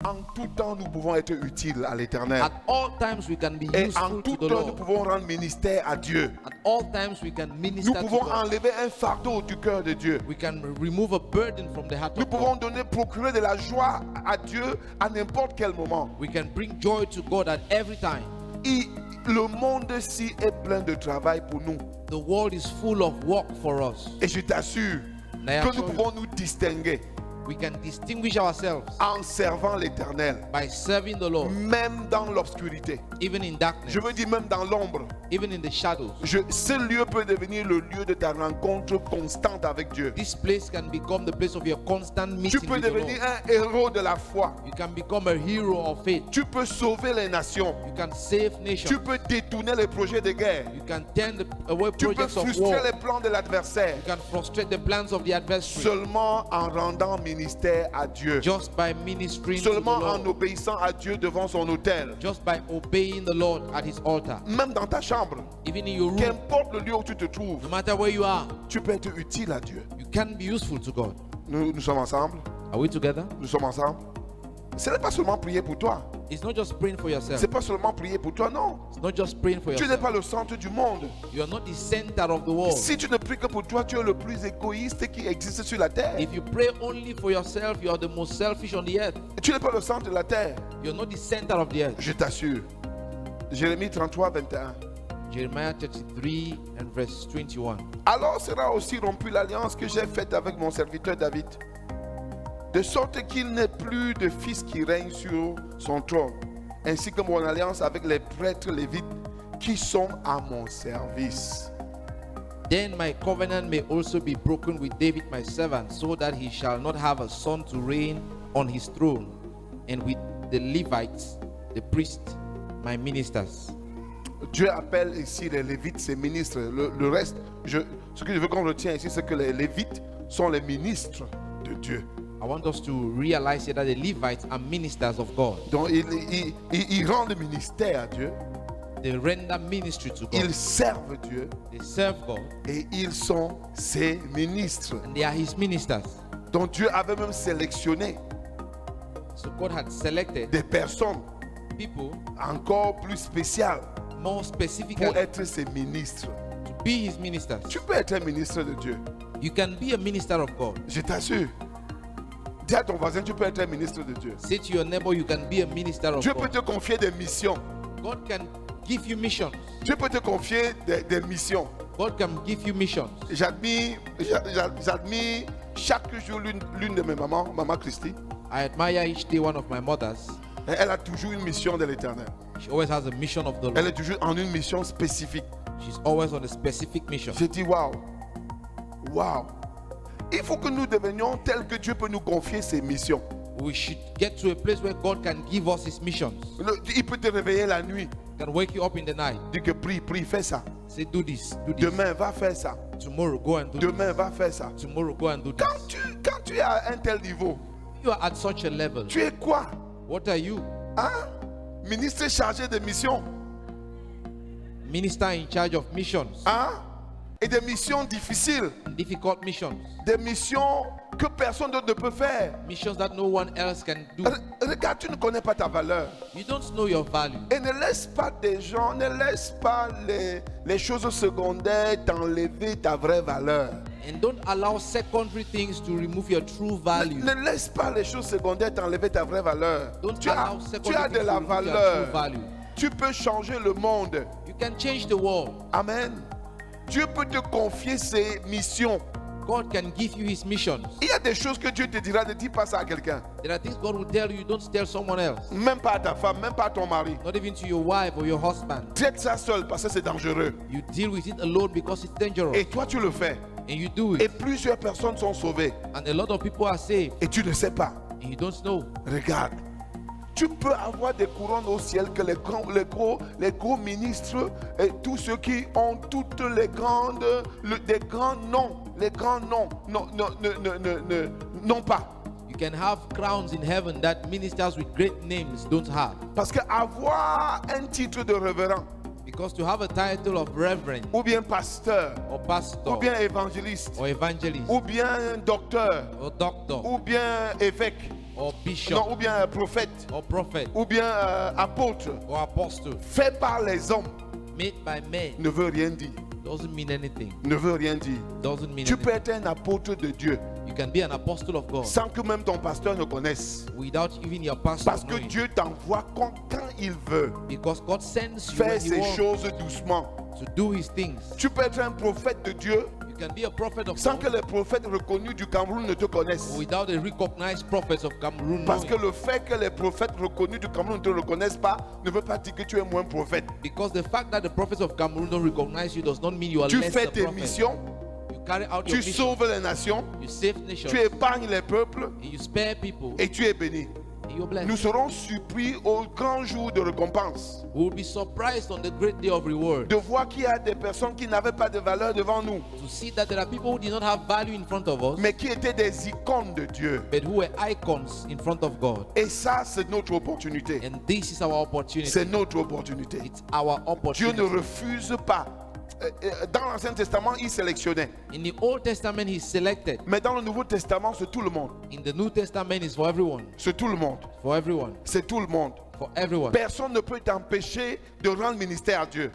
En tout temps, nous pouvons être utiles à l'Éternel. At all times we can be Et en useful to tout the temps, nous Lord. pouvons rendre ministère à Dieu. At all times we can Nous minister to pouvons God. enlever un fardeau du cœur de Dieu. We can remove a burden from the heart Nous of pouvons God. procurer de la joie à Dieu à n'importe quel moment. We can bring joy to God at every time. Le monde-ci est plein de travail pour nous. The world is full of work for us. Et je t'assure que nous pouvons nous distinguer We can distinguish ourselves en servant l'Éternel, by serving the Lord, même dans l'obscurité. even in darkness, Je veux dire même dans l'ombre. even in the shadows. Ce lieu peut devenir le lieu de ta rencontre constante avec Dieu. This place can become the place of your constant Tu meeting peux with the Lord. devenir un héros de la foi. You can become a hero of faith. Tu peux sauver les nations. You can save nations. Tu peux détourner les projets de guerre. You can turn away Tu peux projects of frustrer war. les plans de l'adversaire. You can frustrate the plans of the adversary Seulement en rendant ministère à Dieu. just by ministering to the Seulement en Lord, obéissant à Dieu devant son autel. just by obeying the Lord at His altar. Même dans ta chambre, Even in your room, qu'importe le lieu où tu te no trouves, matter where you are, tu peux être utile à Dieu. you can be useful to God. Nous sommes ensemble. Are we together? Nous sommes ensemble. Ce n'est pas seulement prier pour toi. It's not just praying for yourself. C'est pas seulement prier pour toi, non. It's not just praying for Tu n'es yourself. pas le centre du monde. You are not the center of the world. Si tu ne pries que pour toi, tu es le plus égoïste qui existe sur la terre. If you pray only for yourself, you are the most selfish on the earth. Tu n'es pas le centre de la terre. You're not the center of the earth. Je t'assure. Jérémie 33, 21. Jeremiah 33 and verse 21. Alors sera aussi rompue l'alliance que j'ai faite avec mon serviteur David, de sorte qu'il n'ait plus de fils qui règne sur son trône, ainsi que mon alliance avec les prêtres lévites qui sont à mon service. Then my covenant may also be broken with David my servant, so that he shall not have a son to reign on his throne, and with the Levites, the priests, my ministers. Dieu appelle ici les Lévites ses ministres. Le reste, ce que je veux qu'on retienne ici, c'est que les Lévites sont les ministres de Dieu. I want us to realize here that the Levites are ministers of God. Donc ils rendent le ministère à Dieu, They render ministry to God. ils servent Dieu They serve God, et ils sont ses ministres. and they are His ministers. Donc Dieu avait même sélectionné So God had selected des personnes people encore plus spéciales more specifically pour être ses ministres. to be His ministers. Tu peux être un ministre de Dieu. You can be a minister of God. Je t'assure. Dis à ton voisin, tu peux être un ministre de Dieu. Say to your neighbor, you can be a minister of Dieu peut God. te confier des missions. God can give you missions. Dieu peut te confier des missions. God can give you missions. J'admire chaque jour l'une de mes mamans, Maman Christy. I admire each day one of my mothers. Elle a toujours une mission de l'Éternel. She always has a mission of the Elle Lord. est toujours en une mission spécifique. She's always on a specific mission. Je dis waouh. Waouh. Il faut que nous devenions tels que Dieu peut nous confier ses missions. We should get to a place where God can give us His missions. Il peut te réveiller la nuit. He can wake you up in the night. Dis que prie, fais ça. Say, do this, do this. Demain, va faire ça. Tomorrow, go and do Demain, this. va faire ça. Tomorrow, go and do this. Quand tu es à un tel niveau, You are at such a level. tu es quoi? What are you? Hein? Ministre chargé de mission. Minister in charge of missions. Hein? Et des missions difficiles. Difficult missions. Des missions que personne d'autre ne peut faire. Missions that no one else can do. Regarde, tu ne connais pas ta valeur. You don't know your value. Et ne laisse pas des gens, ne laisse pas les choses secondaires t'enlever ta vraie valeur. And don't allow secondary things to remove your true value. Ne laisse pas les choses secondaires t'enlever ta vraie valeur. Don't Tu as, allow tu secondary as things de to la remove your true valeur. value. Tu peux changer le monde. You can change the world. Amen. Dieu peut te confier ses missions. God can give you His missions. Il y a des choses que Dieu te dira, ne dis pas ça à quelqu'un. There are things God will tell you, don't tell someone else. Même pas à ta femme, même pas à ton mari. Not even to your wife or your husband. Traite ça seul parce que c'est dangereux. You deal with it alone because it's dangerous. Et toi, tu le fais. And you do Et it. plusieurs personnes sont sauvées. And a lot of people are saved. Et tu ne sais pas. And you don't know. Regarde. Tu peux avoir des couronnes au ciel que les gros ministres et tous ceux qui ont toutes les grandes, des grands noms, les grands noms, non pas. You can have crowns in heaven that ministers with great names don't have. Parce qu'avoir un titre de révérend, Because to have a title of reverend ou bien pasteur, or pastor ou bien évangéliste, or evangelist ou bien docteur, or doctor ou bien évêque, or bishop non, ou bien prophète, or prophet ou bien apôtre, or apostle fait par les hommes, made by men ne veut rien dire. doesn't mean anything. Ne veut rien dire. Doesn't mean Tu peux anything. être un apôtre de Dieu You can be an apostle of God sans que même ton pasteur ne connaisse. without even your pastor Parce que knowing. Dieu t'envoie quand il veut. Because God sends you Fais when ces you want choses doucement. to do his things. Tu peux être un prophète de Dieu You can be a prophet of sans que God les prophètes reconnus du Cameroun ne te connaissent. without the recognized prophets of Cameroon Parce que knowing. le fait que les prophètes reconnus du Cameroun ne te reconnaissent pas ne veut pas dire que tu es moins prophète. Because the fact that the prophets of Cameroon don't recognize you does not mean you are Tu less fais a tes prophet. missions, You carry out tu your mission. sauves les nations, You save nations. tu épargnes les peuples And you spare people. et tu es béni. And you're blessed. Nous serons surpris au grand jour de récompense We will be surprised on the great day of reward de voir qu'il y a des personnes qui n'avaient pas de valeur devant nous, to see that there are people who did not have value in front of us, mais qui étaient des icônes de Dieu. but who were icons in front of God. Et ça, c'est notre opportunité. And this is our opportunity. C'est notre opportunité. It's our Dieu ne opportunity. refuse pas. Dans l'Ancien Testament, il sélectionnait. In the Old Testament, He selected. Mais dans le Nouveau Testament, c'est tout le monde. In the New Testament, it's for everyone. C'est tout le monde. For everyone. C'est tout le monde. For everyone. Personne ne peut t'empêcher de rendre ministère à Dieu.